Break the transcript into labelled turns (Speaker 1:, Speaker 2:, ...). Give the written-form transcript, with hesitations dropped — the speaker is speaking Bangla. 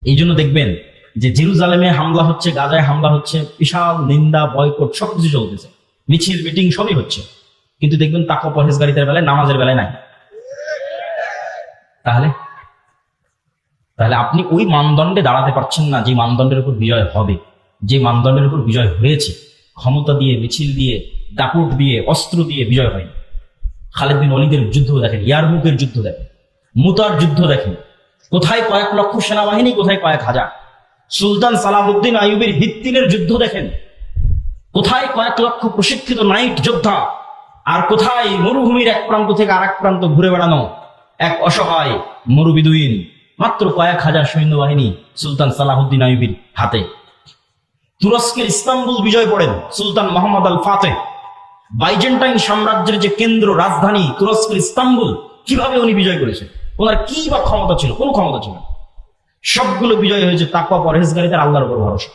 Speaker 1: এই জন্য দেখবেন যে জেরুজালেমে হামলা হচ্ছে, গাজায় হামলা হচ্ছে, বিশাল নিন্দা বয়কট সবকিছু চলতেছে, মিছিল মিটিং সবই হচ্ছে, কিন্তু দেখবেন তাকওয়া পরহেজগারিতার বেলায়, নামাজের বেলায় নাই। তাহলে তাহলে আপনি ওই মানদণ্ডে দাঁড়াতে পারছেন না যে মানদণ্ডের উপর বিজয় হবে, যে মানদণ্ডের উপর বিজয় হয়েছে। ক্ষমতা দিয়ে, মিছিল দিয়ে, দাপুট দিয়ে, অস্ত্র দিয়ে বিজয় হয়নি। খালিদ বিন ওয়ালিদের যুদ্ধ দেখেন, ইয়ারমুকের যুদ্ধ দেখেন, মুতার যুদ্ধ দেখেন, কোথায় কয়েক লক্ষ সেনাবাহিনী, কোথায় কয়েক হাজার। সুলতান সালাহুদ্দিন আইয়ুবের হিত্তিনের যুদ্ধ দেখেন, কোথায় কয়েক লক্ষ প্রশিক্ষিত নাইট যোদ্ধা, আর কোথায় মরুভূমির এক প্রান্ত থেকে আর এক প্রান্ত ঘুরে বেড়ানো এক অসহায় মরুবিদুইন। মাত্র কয়েক হাজার সৈন্যবাহিনী সুলতান সালাহুদ্দিন আইয়ুবের হাতে। তুরস্কের ইস্তাম্বুল বিজয় করেন সুলতান মোহাম্মদ আল ফাতেহ। বাইজেন্টাইন সাম্রাজ্যের যে কেন্দ্র রাজধানী তুরস্কের ইস্তাম্বুল, কিভাবে উনি বিজয় করেছেন? ওনার কি বা ক্ষমতা ছিল? কোন ক্ষমতা ছিল? সবগুলো বিজয় হয়েছে তাকওয়া পরহেজগারিতার, আল্লাহর উপর ভরসা।